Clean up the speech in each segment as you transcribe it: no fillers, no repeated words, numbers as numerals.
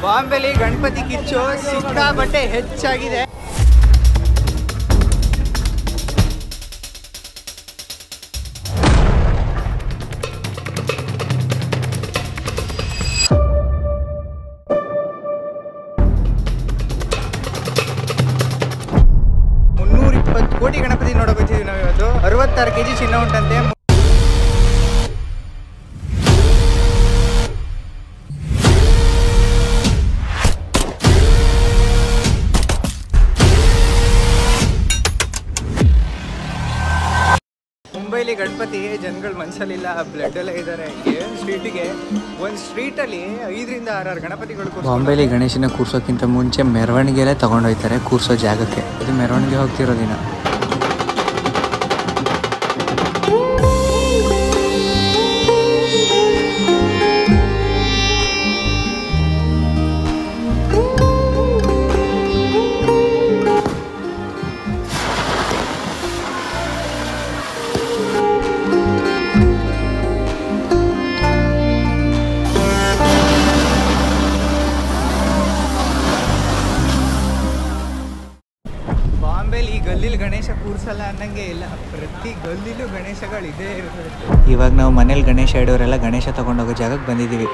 ಬಾಂಬೆಲಿ ಗಣಪತಿ ಕಿಚ್ಚು ಸಿಕ್ಕಾಪಟ್ಟೆ ಹೆಚ್ಚಾಗಿದೆ. ಕೋಟಿ ಗಣಪತಿ ನೋಡಕ್ ಹೋಗ್ತಿದ್ವಿ ನಾವು ಇವತ್ತು. 66 kg ಚಿನ್ನ ಉಂಟಂತೆ. ಮುಂಬೈಲಿ ಗಣಪತಿ ಜನಗಳು ಮನ್ಸಲ್ಲಿಲ್ಲ, ಬ್ಲಡ್ ಎಲ್ಲ ಇದ್ದಾರೆ. ಸ್ಟ್ರೀಟಿಗೆ ಒಂದು ಸ್ಟ್ರೀಟಲ್ಲಿ 5 ರಿಂದ 6 ಗಣಪತಿಗಳು. ಬಾಂಬೆಲಿ ಗಣೇಶನ ಕೂರ್ಸೋಕ್ಕಿಂತ ಮುಂಚೆ ಮೆರವಣಿಗೆಲೆ ತಗೊಂಡೋಗ್ತಾರೆ ಕೂರ್ಸೋ ಜಾಗಕ್ಕೆ. ಇದು ಮೆರವಣಿಗೆ ಹೋಗ್ತಿರೋ ದಿನ. ಈ ಗಲ್ಲಿಲಿ ಗಣೇಶ ಕೂರ್ಸಲ್ಲ ಅನ್ನಂಗೆ ಇಲ್ಲ, ಪ್ರತಿ ಗಲ್ಲಿಲೂ ಗಣೇಶಗಳು ಇದೇ ಇರ್ತದೆ. ಇವಾಗ ನಾವು ಮನೇಲಿ ಗಣೇಶ ಇಡೋರೆಲ್ಲ ಗಣೇಶ ತಗೊಂಡೋಗೋ ಜಾಗಕ್ಕೆ ಬಂದಿದ್ದೀವಿ.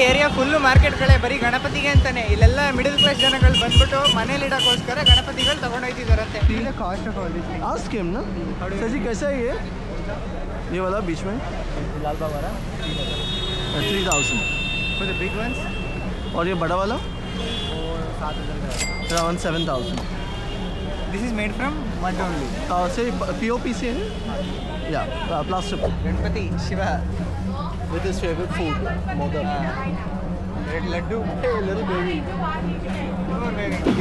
ಏರಿಯಾ ಫುಲ್ಲು ಮಾರ್ಕೆಟ್ಗಳೇ ಬರೀ ಗಣಪತಿಗೆ ಅಂತಾನೆ. ಇಲ್ಲೆಲ್ಲ ಮಿಡಲ್ ಕ್ಲಾಸ್ ಜನಗಳು ಬಂದ್ಬಿಟ್ಟು ಮನೇಲಿ ಇಡೋಕ್ಕೋಸ್ಕರ ಗಣಪತಿಗಳು ತಗೊಂಡೋಗ್ತಿದಾರಂತೆ. आस्क हिम ना सर जी कैसा है ये वाला बीच में लाल बाबा 3000 फॉर द बिग वंस. और ये बड़ा वाला 7000 around 7000. This is made from mud only. से पीओपी से है या plastic. Ganpati Shiva with his favorite food modak. red laddu. Hey little baby.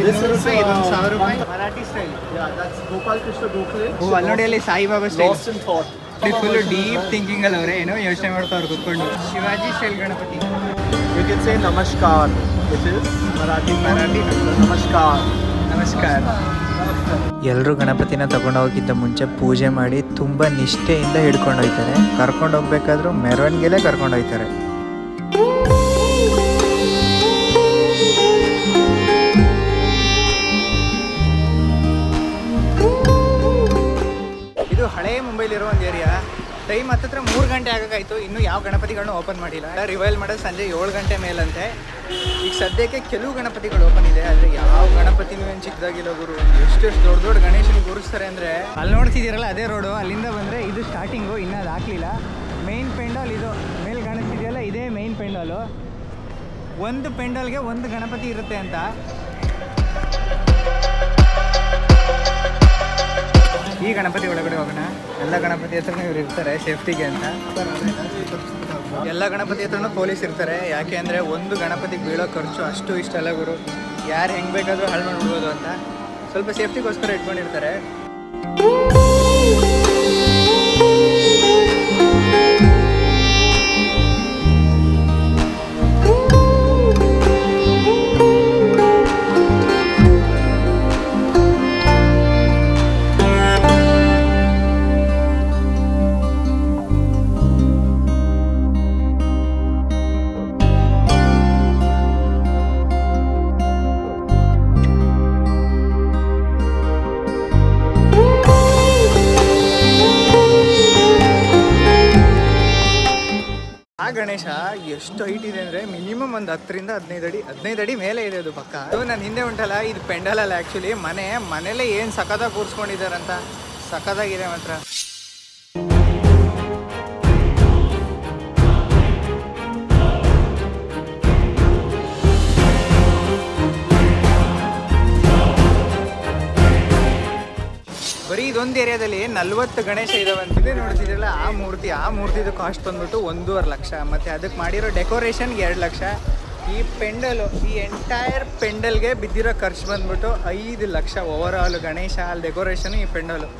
This is 1000 rupees Marathi style. Yeah, that's Gopal Krishna Gokhale. ಓ ಅಲ್ಲಿ ಅಲ್ಲಿ Sai Baba style. Lost in thought. Full deep thinking ಅಲ್ಲಿ ಅವರೇ ಏನೋ ಯೋಚನೆ ಮಾಡ್ತಾವ್ರು ಕೂತ್ಕೊಂಡು. Shivaji style Ganapati. You can say namaskar, which is Marathi namaskar. ನಮಸ್ಕಾರ. ಎಲ್ಲರೂ ಗಣಪತಿನ ತಗೊಂಡೋಗೋಕ್ಕಿಂತ ಮುಂಚೆ ಪೂಜೆ ಮಾಡಿ ತುಂಬ ನಿಷ್ಠೆಯಿಂದ ಹಿಡ್ಕೊಂಡೋಗ್ತಾರೆ. ಕರ್ಕೊಂಡೋಗ್ಬೇಕಾದ್ರೂ ಮೆರವಣಿಗೆಲೇ ಕರ್ಕೊಂಡೋಗ್ತಾರೆ. ಇದು ಹಳೇ ಮುಂಬೈಲಿರೋ ಒಂದು ಏರಿಯಾ. ಟೈಮ್ ಹತ್ತಿರ 3 ಗಂಟೆ ಆಗೋಕ್ಕಾಯ್ತು, ಇನ್ನೂ ಯಾವ ಗಣಪತಿಗಳನ್ನೂ ಓಪನ್ ಮಾಡಿಲ್ಲ. ರಿವೈಲ್ ಮಾಡೋದು ಸಂಜೆ 7 ಗಂಟೆ ಮೇಲಂತೆ. ಈಗ ಸದ್ಯಕ್ಕೆ ಕೆಲವು ಗಣಪತಿಗಳು ಓಪನ್ ಇದೆ, ಆದರೆ ಯಾವ ಗಣಪತಿನೂ ಏನು ಚಿಕ್ಕದಾಗಿಲ್ಲ ಗುರು. ಎಷ್ಟೆಷ್ಟು ದೊಡ್ಡ ದೊಡ್ಡ ಗಣೇಶನ ಕೂರಿಸ್ತಾರೆ ಅಂದರೆ. ಅಲ್ಲಿ ನೋಡ್ತಿದ್ದೀರಲ್ಲ ಅದೇ ರೋಡು, ಅಲ್ಲಿಂದ ಬಂದರೆ ಇದು ಸ್ಟಾರ್ಟಿಂಗು. ಇನ್ನೂ ಅದು ಹಾಕಲಿಲ್ಲ. ಮೇನ್ ಪೆಂಡಾಲ್ ಇದು ಮೇಲೆ ಕಾಣಿಸ್ತಿದೆಯಲ್ಲ, ಇದೇ ಮೇನ್ ಪೆಂಡಾಲು. ಒಂದು ಪೆಂಡಾಲ್ಗೆ ಒಂದು ಗಣಪತಿ ಇರುತ್ತೆ ಅಂತ. ಈ ಗಣಪತಿ ಒಳಗಡೆ ಹೋಗೋಣ. ಎಲ್ಲ ಗಣಪತಿ ಹತ್ರನೂ ಇವ್ರು ಇರ್ತಾರೆ ಸೇಫ್ಟಿಗೆ ಅಂತ. ಎಲ್ಲ ಗಣಪತಿ ಹತ್ರನೂ ಪೊಲೀಸ್ ಇರ್ತಾರೆ. ಯಾಕೆ ಅಂದರೆ ಒಂದು ಗಣಪತಿಗೆ ಬೀಳೋ ಖರ್ಚು ಅಷ್ಟು ಇಷ್ಟಲ್ಲ ಗುರು. ಯಾರು ಹೆಂಗೆ ಬೇಕಾದರೂ ಹಾಳು ಮಾಡ್ಬಿಡ್ಬೋದು ಅಂತ ಸ್ವಲ್ಪ ಸೇಫ್ಟಿಗೋಸ್ಕರ ಇಟ್ಕೊಂಡಿರ್ತಾರೆ. ಗಣೇಶ ಎಷ್ಟು ಹೈಟ್ ಇದೆ ಅಂದರೆ ಮಿನಿಮಮ್ ಒಂದು 10 ರಿಂದ 15 ಅಡಿ ಮೇಲೆ ಇದೆ ಅದು ಪಕ್ಕ. ಅದು ನನ್ನ ಹಿಂದೆ ಉಂಟಲ್ಲ, ಇದು ಪೆಂಡಾಲಲ್ಲ ಆ್ಯಕ್ಚುಲಿ ಮನೇಲೆ ಏನು ಸಖತ್ತಾಗಿ ಕೂರಿಸ್ಕೊಂಡಿದ್ದಾರಂತ. ಸಖತ್ತಾಗಿದೆ ಮಾತ್ರ. ಇದೊಂದು ಏರಿಯಾದಲ್ಲಿ 40 ಗಣೇಶ ಇದಾವಂತಿದೆ ನೋಡ್ತಿದ್ರಲ್ಲ. ಆ ಮೂರ್ತಿದು ಕಾಸ್ಟ್ ಬಂದ್ಬಿಟ್ಟು 1.5 ಲಕ್ಷ. ಮತ್ತು ಅದಕ್ಕೆ ಮಾಡಿರೋ ಡೆಕೋರೇಷನ್ಗೆ 2 ಲಕ್ಷ. ಈ ಪೆಂಡಲು, ಈ ಎಂಟೈರ್ ಪೆಂಡಲ್ಗೆ ಬಿದ್ದಿರೋ ಖರ್ಚು ಬಂದ್ಬಿಟ್ಟು 5 ಲಕ್ಷ. ಓವರ್ ಆಲ್ ಗಣೇಶ, ಅಲ್ಲಿ ಡೆಕೋರೇಷನ್, ಈ ಪೆಂಡಲು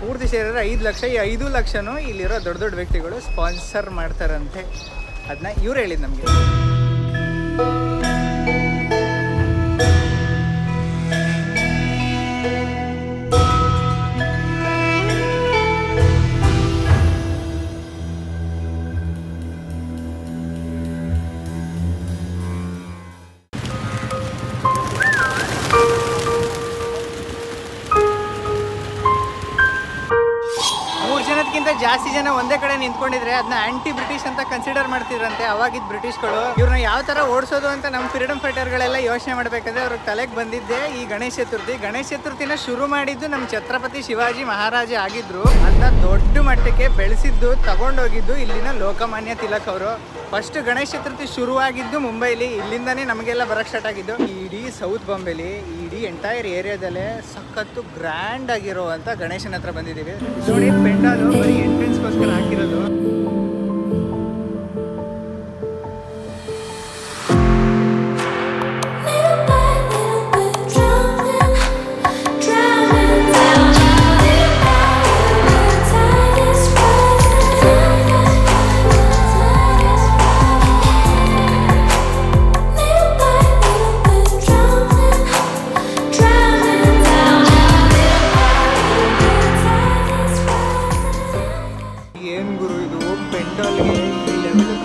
ಪೂರ್ತಿ ಸೇರಿದ್ರೆ 5 ಲಕ್ಷ. ಈ 5 ಲಕ್ಷನೂ ಇಲ್ಲಿರೋ ದೊಡ್ಡ ದೊಡ್ಡ ವ್ಯಕ್ತಿಗಳು ಸ್ಪಾನ್ಸರ್ ಮಾಡ್ತಾರಂತೆ. ಅದನ್ನ ಇವ್ರು ಹೇಳಿದ್ದು ನಮಗೆ. ಜಾಸ್ತಿ ಜನ ಒಂದೇ ಕಡೆ ನಿಂತ್ಕೊಂಡಿದ್ರೆ ಅದನ್ನ ಆಂಟಿ ಬ್ರಿಟಿಷ್ ಅಂತ ಕನ್ಸಿಡರ್ ಮಾಡ್ತಿದ್ರಂತೆ ಅವಾಗಿದ್ದ ಬ್ರಿಟಿಷ್ಗಳು. ಇವ್ರನ್ನ ಯಾವ ತರ ಓಡಿಸೋದು ಅಂತ ನಮ್ಮ ಫ್ರೀಡಮ್ ಫೈಟರ್ಗಳೆಲ್ಲ ಯೋಚನೆ ಮಾಡಬೇಕಾದ್ರೆ ಅವ್ರಿಗೆ ತಲೆಗೆ ಬಂದಿದ್ದೆ ಈ ಗಣೇಶ ಚತುರ್ಥಿನ ಶುರು ಮಾಡಿದ್ದು ನಮ್ಮ ಛತ್ರಪತಿ ಶಿವಾಜಿ ಮಹಾರಾಜ ಆಗಿದ್ರು. ಅದನ್ನ ದೊಡ್ಡ ಮಟ್ಟಕ್ಕೆ ಬೆಳೆಸಿದ್ದು, ತಗೊಂಡೋಗಿದ್ದು ಇಲ್ಲಿನ ಲೋಕಮಾನ್ಯ ತಿಲಕ್ ಅವರು. ಫಸ್ಟ್ ಗಣೇಶ ಚತುರ್ಥಿ ಶುರುವಾಗಿದ್ದು ಮುಂಬೈಲಿ, ಇಲ್ಲಿಂದಾನೇ ನಮಗೆಲ್ಲ ಬರಕ್ ಸ್ಟಾರ್ಟ್ ಆಗಿದ್ದು. ಇಡೀ ಸೌತ್ ಬಾಂಬೆಲಿ, ಇಡೀ ಎಂಟೈರ್ ಏರಿಯಾದಲ್ಲೇ ಸಖತ್ತು ಗ್ರ್ಯಾಂಡ್ ಆಗಿರುವಂತ ಗಣೇಶನ ಹತ್ರ ಬಂದಿದ್ದೀವಿ. ನೋಡಿ ಪೆಂಡಾಲು ಬರೀ ಎಂಟ್ರೆನ್ಸ್ಗೋಸ್ಕರ ಹಾಕಿರೋದು.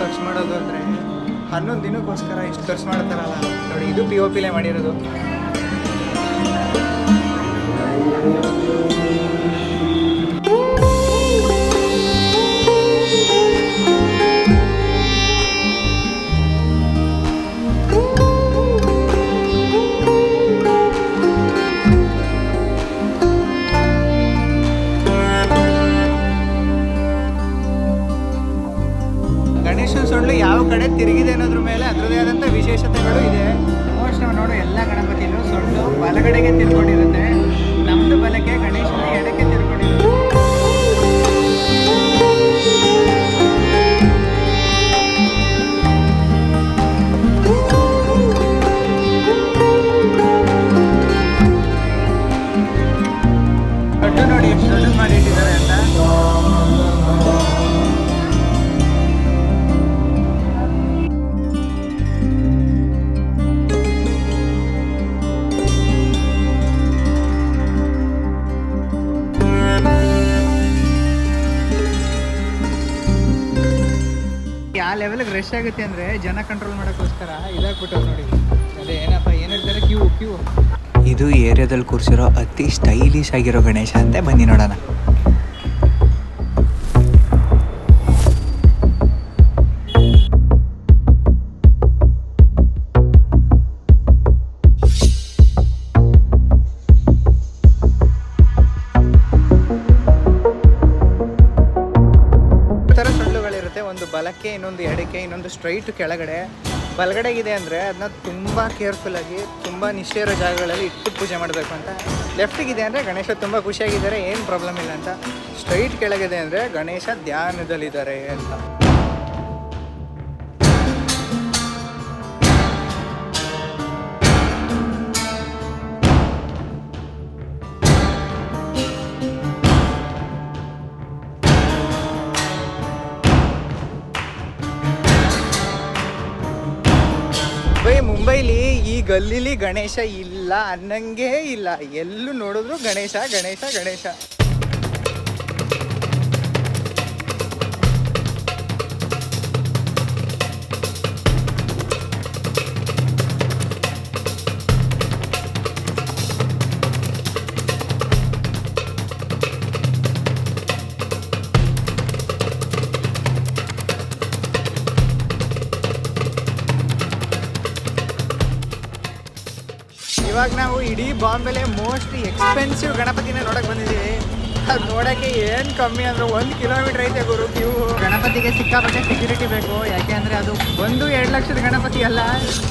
ಖರ್ಚು ಮಾಡೋದು ಅಂದರೆ 11 ದಿನಕ್ಕೋಸ್ಕರ ಇಷ್ಟು ಖರ್ಚು ಮಾಡ್ತಾರಲ್ಲ ನೋಡಿ. ಇದು POP ಮಾಡಿರೋದು. ಸೊಳ್ಳು ಯಾವ ಕಡೆ ತಿರುಗಿದೆ ಅನ್ನೋದ್ರ ಮೇಲೆ ಅದರದೇ ಆದಂಥ ವಿಶೇಷತೆಗಳು ಇದೆ. ಮೋಸ್ಟ್ ನಾವು ನೋಡೋ ಎಲ್ಲ ಗಣಪತಿನೂ ಸೊಳ್ಳು ಬಲಗಡೆಗೆ ತಿರ್ಕೊಂಡಿರುತ್ತೆ. ನಮ್ಮದು ಬಲಕ್ಕೆ, ಗಣೇಶನ ಎಡಕ್ಕೆ ತಿರ್ಕೊಂಡಿರುತ್ತೆ. ದೊಡ್ಡ ನೋಡಿ ಎಷ್ಟು ದೊಡ್ಡ ಮಾಡಿಟ್ಟಿದ್ದಾರೆ ಅಂತ. ಆ ಲೆವೆಲ್ಗೆ ರಶ್ ಆಗುತ್ತೆ ಅಂದರೆ ಜನ ಕಂಟ್ರೋಲ್ ಮಾಡೋಕ್ಕೋಸ್ಕರ ಇದಾಗ್ಬಿಟ್ಟು ನೋಡಿ. ಅದೇ ಏನಪ್ಪ ಏನು ಹೇಳ್ತಾರೆ, ಕ್ಯೂ. ಇದು ಏರಿಯಾದಲ್ಲಿ ಕೂರಿಸಿರೋ ಅತಿ ಸ್ಟೈಲಿಶ್ ಆಗಿರೋ ಗಣೇಶ ಅಂತೆ. ಬನ್ನಿ ನೋಡೋಣ. ಒಂದು ಬಲಕ್ಕೆ, ಇನ್ನೊಂದು ಎಡಕ್ಕೆ, ಇನ್ನೊಂದು ಸ್ಟ್ರೈಟ್ ಕೆಳಗಡೆ. ಬಲಗಡೆಗಿದೆ ಅಂದರೆ ಅದನ್ನ ತುಂಬ ಕೇರ್ಫುಲ್ಲಾಗಿ, ತುಂಬ ನಿಷ್ಠೆ ಇರೋ ಜಾಗಗಳಲ್ಲಿ ಇಟ್ಟು ಪೂಜೆ ಮಾಡಬೇಕು ಅಂತ. ಲೆಫ್ಟಿಗಿದೆ ಅಂದರೆ ಗಣೇಶ ತುಂಬ ಖುಷಿಯಾಗಿದ್ದಾರೆ, ಏನು ಪ್ರಾಬ್ಲಮ್ ಇಲ್ಲ ಅಂತ. ಸ್ಟ್ರೈಟ್ ಕೆಳಗಿದೆ ಅಂದರೆ ಗಣೇಶ ಧ್ಯಾನದಲ್ಲಿದ್ದಾರೆ ಅಂತ. ಮುಂಬೈಲಿ ಈ ಗಲ್ಲಿಲಿ ಗಣೇಶ ಇಲ್ಲ ಅನ್ನಂಗೇ ಇಲ್ಲ. ಎಲ್ಲೂ ನೋಡಿದ್ರು ಗಣೇಶ ಗಣೇಶ ಗಣೇಶ. ಇವಾಗ ನಾವು ಇಡೀ ಬಾಂಬೆಲೆ ಮೋಸ್ಟ್ ಎಕ್ಸ್ಪೆನ್ಸಿವ್ ಗಣಪತಿನ ನೋಡಕ್ ಬಂದಿದ್ದೀವಿ. ಅದು ನೋಡೋಕ್ಕೆ ಏನು ಕಮ್ಮಿ ಅಂದರೆ 1 ಕಿಲೋಮೀಟರ್ ಐತೆ ಗುರು ಕ್ಯೂ. ಗಣಪತಿಗೆ ಸಿಕ್ಕಾಪಟ್ಟೆ ಸೆಕ್ಯೂರಿಟಿ ಬೇಕು. ಯಾಕೆ ಅಂದರೆ ಅದು 1-2 ಲಕ್ಷದ ಗಣಪತಿ ಅಲ್ಲ.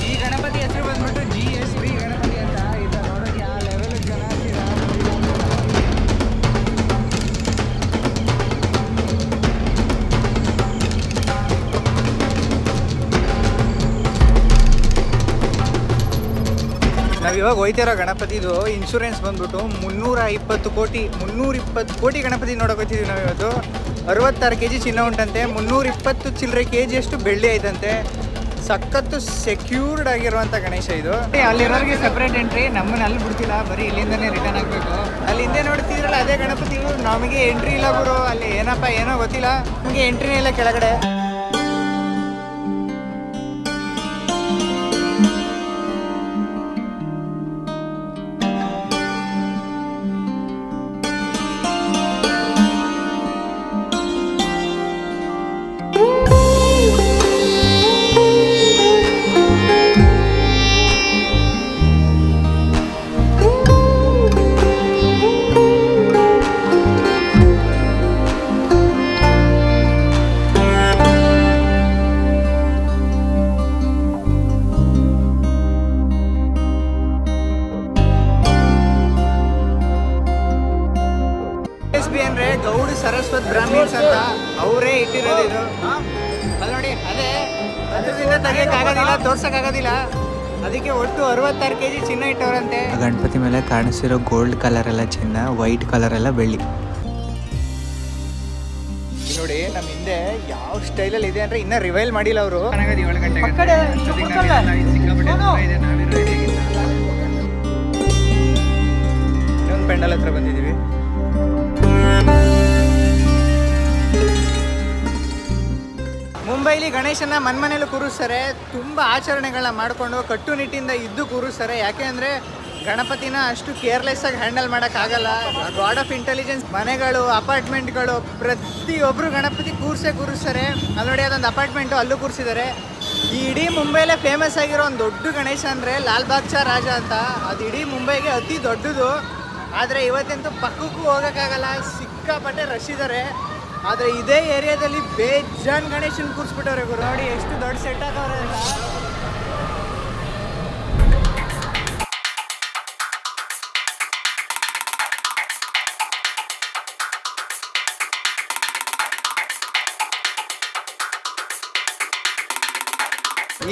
ಈ ಗಣಪತಿ ಹೆಸರು ಬಂದ್ಬಿಟ್ಟು GSB ಗಣಪತಿ ಅಂತ. ಇದು ನೋಡೋಕೆ ಆ ಲೆವೆಲ್ ಜನ ನಾವು ಇವಾಗ ಹೋಯ್ತಿರೋ ಗಣಪತಿದು ಇನ್ಶೂರೆನ್ಸ್ ಬಂದ್ಬಿಟ್ಟು 320 ಕೋಟಿ ಗಣಪತಿ ನೋಡೋಕೆ ಹೋಗ್ತಿದ್ದೀವಿ ನಾವು ಇವತ್ತು. 66 kg ಚಿನ್ನ ಉಂಟಂತೆ, 320 ಚಿಲ್ಲರೆ kg ಅಷ್ಟು ಬೆಳ್ಳಿ ಐತಂತೆ. ಸಖತ್ತು ಸೆಕ್ಯೂರ್ಡ್ ಆಗಿರುವಂಥ ಗಣೇಶ ಇದು. ಅಲ್ಲಿರೋರಿಗೆ ಸಪ್ರೇಟ್ ಎಂಟ್ರಿ, ನಮ್ಮನ್ನ ಅಲ್ಲಿ ಬಿಡ್ತಿಲ್ಲ, ಬರೀ ಇಲ್ಲಿಂದನೇ ರಿಟರ್ನ್ ಆಗಬೇಕು. ಅಲ್ಲಿ ಹಿಂದೆ ನೋಡ್ತಿದ್ರಲ್ಲ ಅದೇ ಗಣಪತಿಗಳು, ನಮಗೆ ಎಂಟ್ರಿ ಇಲ್ಲ ಗುರು. ಅಲ್ಲಿ ಏನೋ ಗೊತ್ತಿಲ್ಲ, ನಮಗೆ ಎಂಟ್ರಿನೇ ಇಲ್ಲ ಕೆಳಗಡೆ. ಅಂದ್ರೆ ಗೌಡ ಸರಸ್ವತ್ ಬ್ರಾಹ್ಮಿನ್ಸ್ ಅಂತ ಅವರೇ ಇಟ್ಟಿರೋದು ಇದು. ಅಲ್ಲಿ ನೋಡಿ, ಅದೇ ಅದರಿಂದ ತೆಗಿಯಕ್ಕಾಗೋದಿಲ್ಲ, ತೋರ್ಸಕ್ಕಾಗೋದಿಲ್ಲ. ಅದಕ್ಕೆ ಒಟ್ಟು 66 kg ಚಿನ್ನ ಇಟ್ಟವ್ರಂತೆ. ಗಣಪತಿ ಮೇಲೆ ಕಾಣಿಸಿರೋ ಗೋಲ್ಡ್ ಕಲರ್ ಎಲ್ಲ ಚಿನ್ನ, ವೈಟ್ ಕಲರ್ ಎಲ್ಲ ಬೆಳ್ಳಿ. ನೋಡಿ ನಮ್ಮ ಹಿಂದೆ ಯಾವ ಸ್ಟೈಲಲ್ಲಿ ಇದೆ ಅಂದ್ರೆ ಇನ್ನೂ ರಿವೈಲ್ ಮಾಡಿಲ್ಲ ಅವರು. 7 ಗಂಟೆಗೆ ಇನ್ನೊಂದು ಪೆಂಡಲ್ ಹತ್ರ ಬಂದಿದ್ದೀವಿ. ಮುಂಬೈಲಿ ಗಣೇಶನ ಮನೆಯಲ್ಲೂ ಕೂರಿಸ್ತಾರೆ. ತುಂಬ ಆಚರಣೆಗಳನ್ನ ಮಾಡಿಕೊಂಡು ಕಟ್ಟುನಿಟ್ಟಿಂದ ಇದ್ದು ಕೂರಿಸ್ತಾರೆ. ಯಾಕೆ ಅಂದರೆ ಗಣಪತಿನ ಅಷ್ಟು ಕೇರ್ಲೆಸ್ ಆಗಿ ಹ್ಯಾಂಡಲ್ ಮಾಡೋಕ್ಕಾಗಲ್ಲ. ಗಾಡ್ ಆಫ್ ಇಂಟೆಲಿಜೆನ್ಸ್ ಮನೆಗಳು, ಅಪಾರ್ಟ್ಮೆಂಟ್ಗಳು, ಪ್ರತಿಯೊಬ್ಬರು ಗಣಪತಿ ಕೂರಿಸ್ತಾರೆ. ಅಲ್ಲಿ ನೋಡಿ ಅದೊಂದು ಅಪಾರ್ಟ್ಮೆಂಟು, ಅಲ್ಲೂ ಕೂರಿಸಿದ್ದಾರೆ. ಈ ಇಡೀ ಮುಂಬೈಲೇ ಫೇಮಸ್ ಆಗಿರೋ ಒಂದು ದೊಡ್ಡ ಗಣೇಶ ಅಂದರೆ ಲಾಲ್ಬಾಗ್ ಚಾ ರಾಜ ಅಂತ. ಅದು ಇಡೀ ಮುಂಬೈಗೆ ಅತಿ ದೊಡ್ಡದು. ಆದರೆ ಇವತ್ತಂತೂ ಪಕ್ಕಕ್ಕೂ ಹೋಗೋಕ್ಕಾಗಲ್ಲ, ಸಿಕ್ಕಾಪಟ್ಟೆ ರಶ್ ಇದ್ದಾರೆ. ಆದರೆ ಇದೇ ಏರಿಯಾದಲ್ಲಿ ಬೇಜಾನ್ ಗಣೇಶನ್ ಕೂರಿಸ್ಬಿಟ್ಟವ್ರೆ ಗುರು. ನೋಡಿ ಎಷ್ಟು ದೊಡ್ಡ ಸೆಟ್ ಆಗವ್ರೆ ಅಂತ.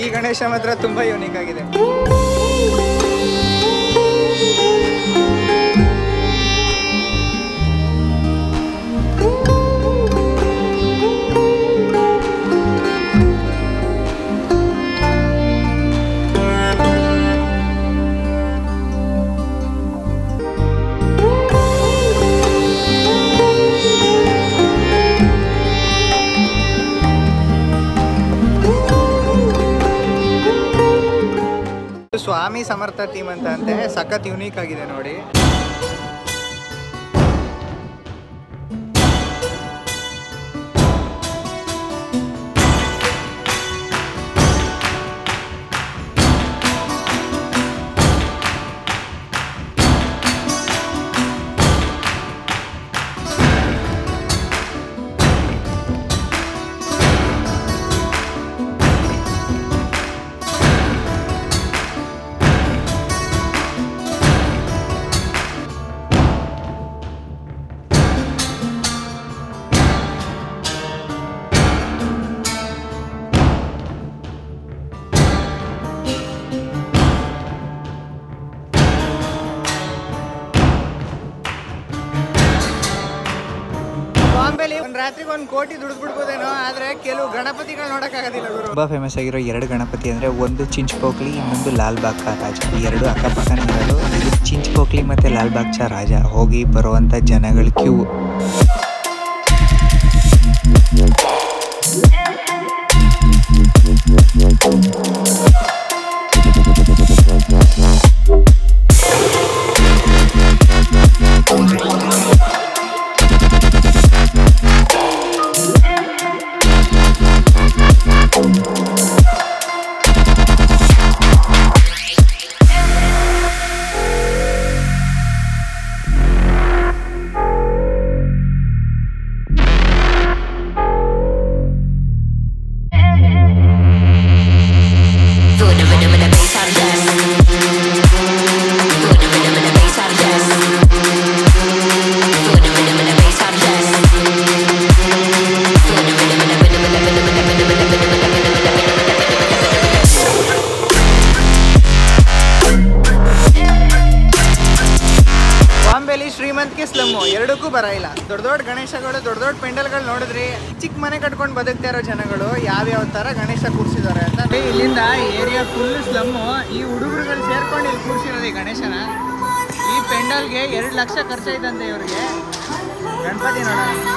ಈ ಗಣೇಶ ಮಾತ್ರ ತುಂಬ ಯೂನಿಕ್ ಆಗಿದೆ. ಸ್ವಾಮಿ ಸಮರ್ಥ ಥೀಮ್ ಅಂತ ಅಂತೆ, ಸಖತ್ ಯುನೀಕ್ ಆಗಿದೆ ನೋಡಿ. ಬಾಂಬೆಲಿ ಒಂದು ರಾತ್ರಿಗೆ 1 ಕೋಟಿ ದುಡ್ಡು ಬಿಡ್ಬೋದೇನೋ, ಆದರೆ ಕೆಲವು ಗಣಪತಿಗಳು ನೋಡೋಕ್ಕಾಗೋದಿಲ್ಲ ಗುರು. ತುಂಬ ಫೇಮಸ್ ಆಗಿರೋ 2 ಗಣಪತಿ ಅಂದರೆ ಒಂದು ಚಿಂಚ್ಪೋಕ್ಲಿ, ಇನ್ನೊಂದು ಲಾಲ್ಬಾಗ್ ಕಾ ರಾಜ. ಈ 2 ಅಕ್ಕಪಕ್ಕನೇ ಇರೋದು. ಇದು ಚಿಂಚ್ಪೋಕ್ಲಿ ಮತ್ತು ಲಾಲ್ಬಾಗ್ ಚಾ ರಾಜ. ಹೋಗಿ ಬರುವಂಥ ಜನಗಳ ಕ್ಯೂ. ಶ್ರೀಮಂತಿಗೆ ಸ್ಲಮ್ಮು ಎರಡಕ್ಕೂ ಬರ ಇಲ್ಲ. ದೊಡ್ಡ ದೊಡ್ಡ ಗಣೇಶಗಳು, ದೊಡ್ಡ ದೊಡ್ಡ ಪೆಂಡಲ್ಗಳು ನೋಡಿದ್ರಿ, ಚಿಕ್ಕ ಮನೆ ಕಟ್ಕೊಂಡು ಬದುಕ್ತಾ ಇರೋ ಜನಗಳು ಯಾವ್ಯಾವ ಥರ ಗಣೇಶ ಕೂರಿಸಿದ್ದಾರೆ ಅಂತ. ಇಲ್ಲಿಂದ ಏರಿಯಾ ಫುಲ್ ಸ್ಲಮ್ಮು. ಈ ಹುಡುಗರುಗಳು ಸೇರ್ಕೊಂಡು ಇಲ್ಲಿ ಕೂರಿಸಿರೋದು ಈ ಗಣೇಶನ. ಈ ಪೆಂಡಲ್ಗೆ 2 ಲಕ್ಷ ಖರ್ಚಾಯ್ತಂತೆ ಇವ್ರಿಗೆ. ಗಣಪತಿ ನೋಡೋಣ.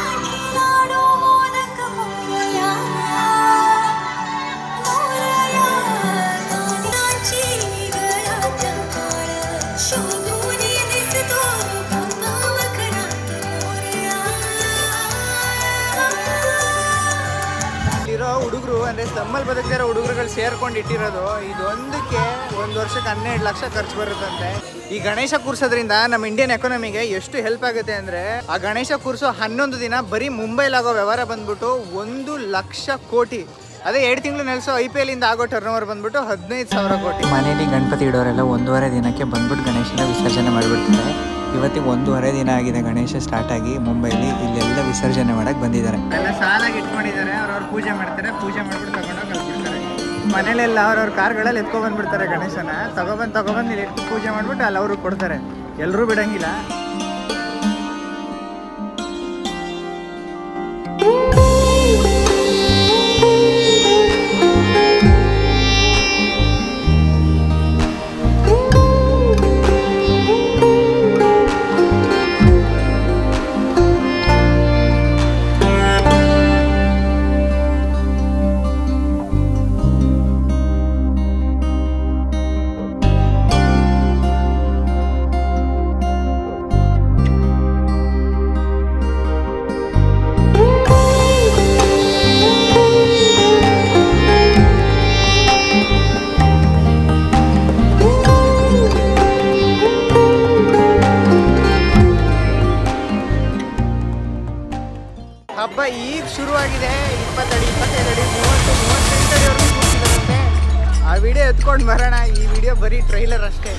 ಹುಡುಗರು ಅಂದರೆ ಸ್ಲಮ್ಮಲ್ಲಿ ಬದುಕ್ತಿರೋ ಹುಡುಗರುಗಳು ಸೇರ್ಕೊಂಡು ಇಟ್ಟಿರೋದು ಇದೊಂದಕ್ಕೆ 1 ವರ್ಷಕ್ಕೆ 12 ಲಕ್ಷ ಖರ್ಚು ಬರುತ್ತಂತೆ. ಈ ಗಣೇಶ ಕೂರ್ಸೋದ್ರಿಂದ ನಮ್ಮ ಇಂಡಿಯನ್ ಎಕಾನಮಿಗೆ ಎಷ್ಟು ಹೆಲ್ಪ್ ಆಗುತ್ತೆ ಅಂದರೆ, ಆ ಗಣೇಶ ಕೂರ್ಸೋ 11 ದಿನ ಬರೀ ಮುಂಬೈಲಾಗೋ ವ್ಯವಹಾರ ಬಂದ್ಬಿಟ್ಟು 1 ಲಕ್ಷ ಕೋಟಿ. ಅದೇ 2 ತಿಂಗಳು ನೆಲೆಸೋ IPL ಇಂದ ಆಗೋ ಟರ್ನ್ ಓವರ್ ಬಂದ್ಬಿಟ್ಟು 15,000 ಕೋಟಿ. ಮನೇಲಿ ಗಣಪತಿ ಇಡೋರೆಲ್ಲ 1.5 ದಿನಕ್ಕೆ ಬಂದ್ಬಿಟ್ಟು ಗಣೇಶನ ವಿಸರ್ಜನೆ ಮಾಡಿಬಿಡ್ತಾರೆ. ಇವತ್ತಿಗೆ 1.5 ದಿನ ಆಗಿದೆ ಗಣೇಶ ಸ್ಟಾರ್ಟ್ ಆಗಿ ಮುಂಬೈಲಿ. ಇಲ್ಲೆಲ್ಲ ವಿಸರ್ಜನೆ ಮಾಡಕ್ಕೆ ಬಂದಿದ್ದಾರೆ. ಎಲ್ಲ ಸಾಲಾಗಿ ಇಟ್ಕೊಂಡಿದ್ದಾರೆ. ಅವ್ರವ್ರು ಪೂಜೆ ಮಾಡ್ತಾರೆ, ಪೂಜೆ ಮಾಡ್ಬಿಟ್ಟು ತಗೊಂಡೋಗಿ ಕಲ್ಬಿಡ್ತಾರೆ. ಮನೇಲೆಲ್ಲ ಅವ್ರವ್ರ ಕಾರ್ಗಳಲ್ಲಿ ಎತ್ಕೊಬಂದ್ಬಿಡ್ತಾರೆ ಗಣೇಶನ. ತಗೊಬಂದು ಇಲ್ಲಿ ಇಟ್ಟು ಪೂಜೆ ಮಾಡಿಬಿಟ್ಟು ಅಲ್ಲಿ ಅವ್ರಿಗೆ ಕೊಡ್ತಾರೆ. ಎಲ್ಲರೂ ಬಿಡಂಗಿಲ್ಲ. ಹಬ್ಬ ಈಗ ಶುರುವಾಗಿದೆ. 20 ಅಡಿ, 25 ಅಡಿ, 30, 38 ಅಡಿವರೆಗೂ ಕೂರ್ಸಿದಾರಂತೆ. ಆ ವಿಡಿಯೋ ಎತ್ಕೊಂಡು ಬರೋಣ. ಈ ವಿಡಿಯೋ ಬರೀ ಟ್ರೈಲರ್ ಅಷ್ಟೇ.